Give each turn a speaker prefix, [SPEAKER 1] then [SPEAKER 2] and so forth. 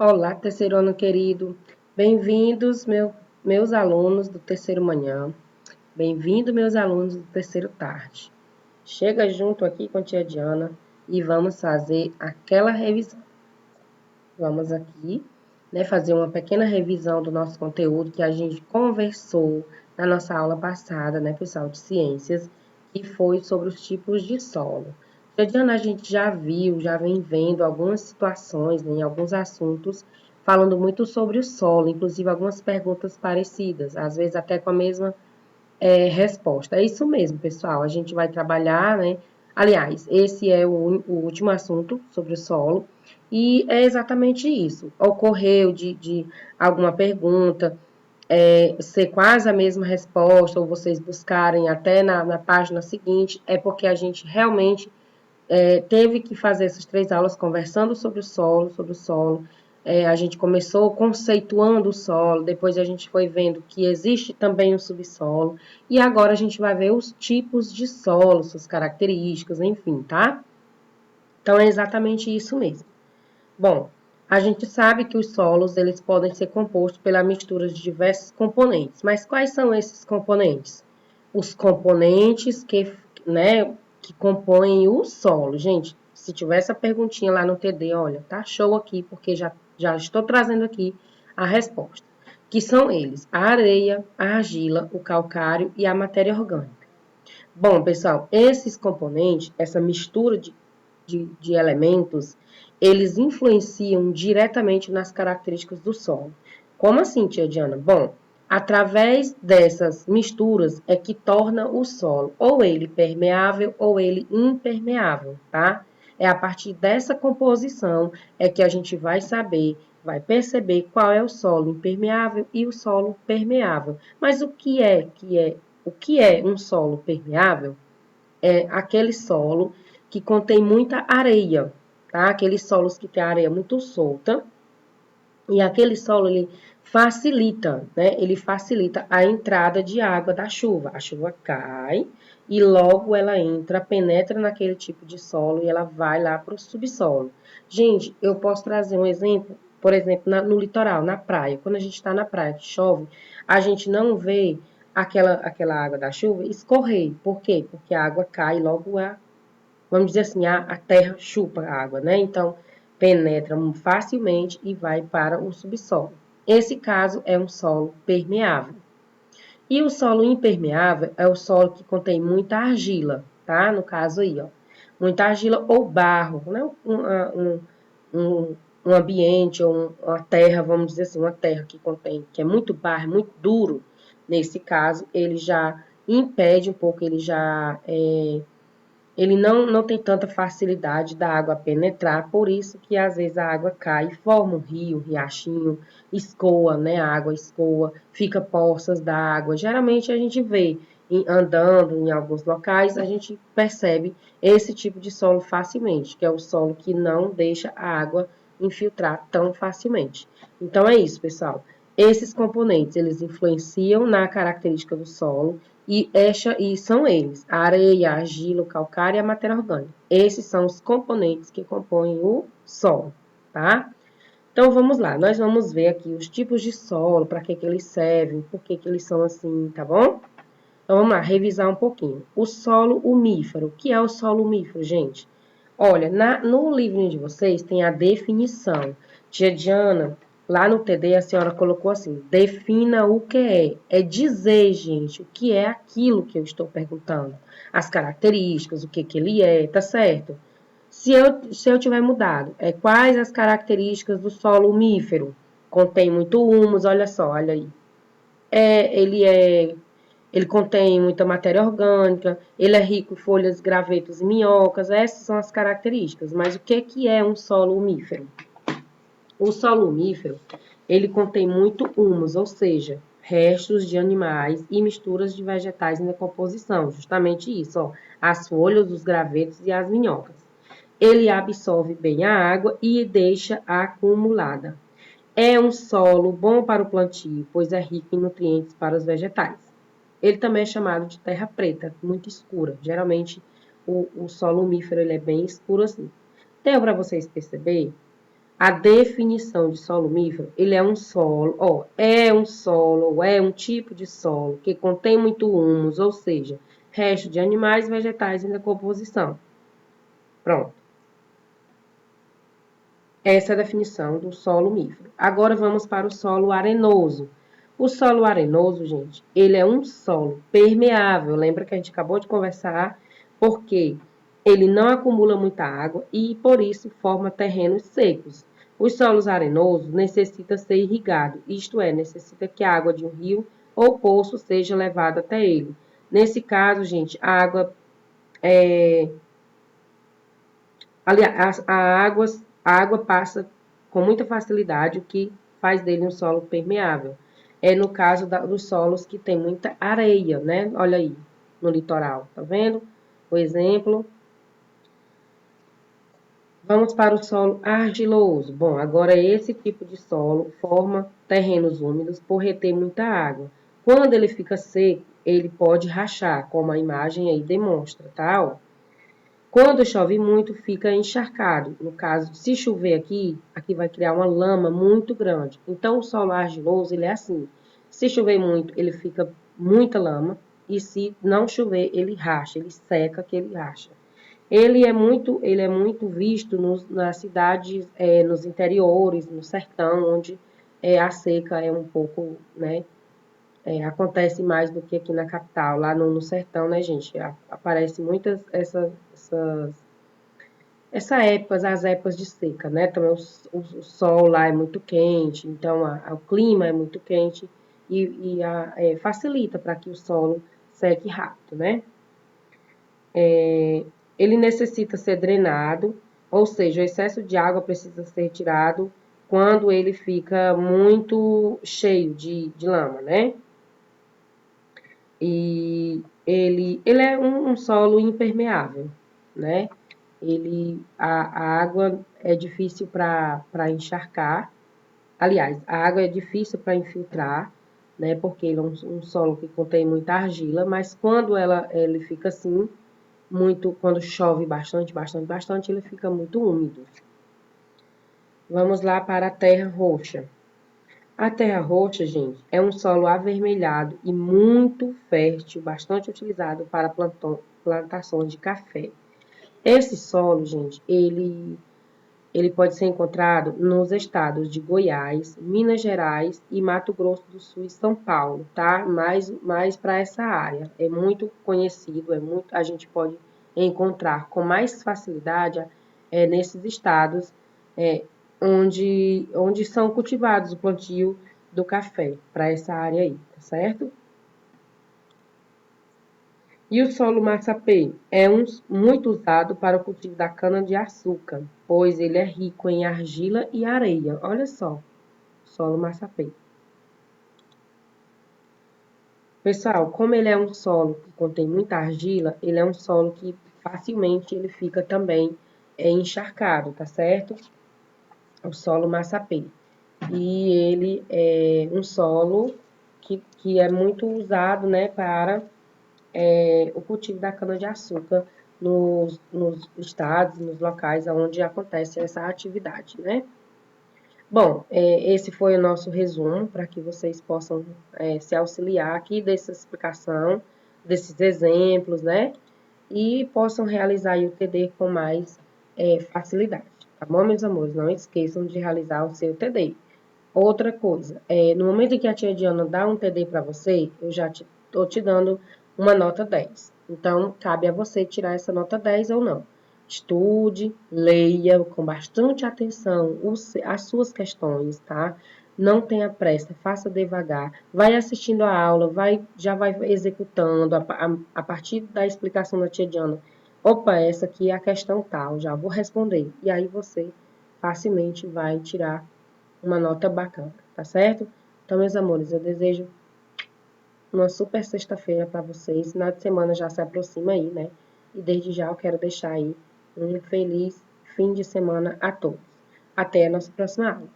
[SPEAKER 1] Olá, terceiro ano querido. Bem-vindos, meus alunos do terceiro manhã. Bem-vindo, meus alunos do terceiro tarde. Chega junto aqui com a tia Diana e vamos fazer aquela revisão. Vamos aqui, né, fazer uma pequena revisão do nosso conteúdo que a gente conversou na nossa aula passada, né, pessoal, de ciências, que foi sobre os tipos de solo. Tia Diana, a gente já viu, já vem vendo algumas situações, né, em alguns assuntos, falando muito sobre o solo, inclusive algumas perguntas parecidas, às vezes até com a mesma resposta. É isso mesmo, pessoal. A gente vai trabalhar, né? Aliás, esse é o último assunto sobre o solo. E é exatamente isso. Ocorreu de alguma pergunta ser quase a mesma resposta, ou vocês buscarem até na página seguinte, é porque a gente realmente teve que fazer essas 3 aulas conversando sobre o solo. A gente começou conceituando o solo, depois a gente foi vendo que existe também o subsolo, e agora a gente vai ver os tipos de solo, suas características, enfim, tá? Então é exatamente isso mesmo. Bom, a gente sabe que os solos eles podem ser compostos pela mistura de diversos componentes, mas quais são esses componentes? Os componentes né, que compõem o solo. Gente, se tiver essa perguntinha lá no TD, olha, tá show aqui, porque já estou trazendo aqui a resposta. Que são eles: a areia, a argila, o calcário e a matéria orgânica. Bom, pessoal, esses componentes, essa mistura de elementos, eles influenciam diretamente nas características do solo. Como assim, tia Diana? Bom, através dessas misturas é que torna o solo ou ele permeável ou ele impermeável, tá? É a partir dessa composição é que a gente vai saber, vai perceber qual é o solo impermeável e o solo permeável. Mas o que é um solo permeável? É aquele solo que contém muita areia, tá? Aqueles solos que tem a areia muito solta. E aquele solo, ele facilita, né? Ele facilita a entrada de água da chuva. A chuva cai e logo ela entra, penetra naquele tipo de solo e ela vai lá para o subsolo. Gente, eu posso trazer um exemplo, por exemplo, no litoral, na praia. Quando a gente está na praia que chove, a gente não vê aquela água da chuva escorrer. Por quê? Porque a água cai e logo vamos dizer assim, a terra chupa a água, né? Então, penetra facilmente e vai para o subsolo. Esse caso é um solo permeável. E o solo impermeável é o solo que contém muita argila, tá? No caso aí, ó. Muita argila ou barro, né? Um ambiente ou uma terra, vamos dizer assim, uma terra que contém, que é muito barro, muito duro. Nesse caso, ele já impede um pouco, ele não tem tanta facilidade da água penetrar, por isso que às vezes a água cai e forma um rio, um riachinho, escoa, né? A água escoa, fica poças d'água. Geralmente a gente vê andando em alguns locais, a gente percebe esse tipo de solo facilmente, que é o solo que não deixa a água infiltrar tão facilmente. Então é isso, pessoal. Esses componentes, eles influenciam na característica do solo e são eles, a areia, a argila, o calcário e a matéria orgânica. Esses são os componentes que compõem o solo, tá? Então, vamos lá, nós vamos ver aqui os tipos de solo, para que eles servem, por que eles são assim, tá bom? Então, vamos lá, revisar um pouquinho. O solo umífero. O que é o solo umífero, gente? Olha, no livrinho de vocês tem a definição. Tia Diana, lá no TD, a senhora colocou assim: defina o que é. É dizer, gente, o que é aquilo que eu estou perguntando. As características, o que ele é, tá certo? Se eu tiver mudado, quais as características do solo umífero? Contém muito humus, olha só, olha aí. Ele contém muita matéria orgânica, ele é rico em folhas, gravetos e minhocas, essas são as características. Mas o que é um solo umífero? O solo umífero, ele contém muito humus, ou seja, restos de animais e misturas de vegetais em decomposição, justamente isso, ó, as folhas, os gravetos e as minhocas. Ele absorve bem a água e deixa acumulada. É um solo bom para o plantio, pois é rico em nutrientes para os vegetais. Ele também é chamado de terra preta, muito escura. Geralmente, o solo umífero ele é bem escuro assim. Deu para vocês perceber? A definição de solumífero, ele é um solo, é um solo, ou é um tipo de solo que contém muito humus, ou seja, resto de animais e vegetais em decomposição. Pronto. Essa é a definição do solo mífero. Agora vamos para o solo arenoso. O solo arenoso, gente, ele é um solo permeável. Lembra que a gente acabou de conversar? Porque ele não acumula muita água e, por isso, forma terrenos secos. Os solos arenosos necessitam ser irrigados, isto é, necessita que a água de um rio ou poço seja levada até ele. Nesse caso, gente, aliás, a água passa com muita facilidade, o que faz dele um solo permeável. É no caso dos solos que tem muita areia, né? Olha aí, no litoral, tá vendo? O exemplo. Vamos para o solo argiloso. Bom, agora esse tipo de solo forma terrenos úmidos por reter muita água. Quando ele fica seco, ele pode rachar, como a imagem aí demonstra, tá? Ó. Quando chove muito, fica encharcado. No caso, se chover aqui vai criar uma lama muito grande. Então, o solo argiloso, ele é assim. Se chover muito, ele fica muita lama. E se não chover, ele racha, ele seca que ele racha. Ele é muito visto nas cidades, nos interiores, no sertão, onde a seca é um pouco, né, acontece mais do que aqui na capital. Lá no sertão, né, gente, aparece muitas essa épocas, as épocas de seca, né? Também o sol lá é muito quente, então o clima é muito quente e facilita para que o solo seque rápido, né? Ele necessita ser drenado, ou seja, o excesso de água precisa ser retirado quando ele fica muito cheio de lama, né? E ele é um solo impermeável, né? A água é difícil para encharcar. Aliás, a água é difícil para infiltrar, né? Porque ele é um solo que contém muita argila, mas quando ele fica assim, quando chove bastante, ele fica muito úmido. Vamos lá para a terra roxa. A terra roxa, gente, é um solo avermelhado e muito fértil, bastante utilizado para plantações de café. Esse solo, gente, ele pode ser encontrado nos estados de Goiás, Minas Gerais e Mato Grosso do Sul e São Paulo, tá? Mais para essa área. É muito conhecido, a gente pode encontrar com mais facilidade nesses estados onde são cultivados o plantio do café, para essa área aí, tá certo? E o solo massapê é muito usado para o cultivo da cana-de-açúcar, pois ele é rico em argila e areia. Olha só, solo massapê. Pessoal, como ele é um solo que contém muita argila, ele é um solo que facilmente ele fica também encharcado, tá certo? O solo massapê. E ele é um solo que é muito usado, né, para o cultivo da cana-de-açúcar nos estados, nos locais onde acontece essa atividade, né? Bom, esse foi o nosso resumo para que vocês possam se auxiliar aqui dessa explicação, desses exemplos, né? E possam realizar aí o TD com mais facilidade, tá bom, meus amores? Não esqueçam de realizar o seu TD. Outra coisa, no momento em que a tia Diana dá um TD para você, eu já estou te dando uma nota 10. Então, cabe a você tirar essa nota 10 ou não. Estude, leia com bastante atenção as suas questões, tá? Não tenha pressa, faça devagar. Vai assistindo a aula, já vai executando a partir da explicação da tia Diana. Opa, essa aqui é a questão tal, já vou responder. E aí você facilmente vai tirar uma nota bacana, tá certo? Então, meus amores, eu desejo uma super sexta-feira para vocês. Final de semana já se aproxima aí, né? E desde já eu quero deixar aí um feliz fim de semana a todos. Até a nossa próxima aula.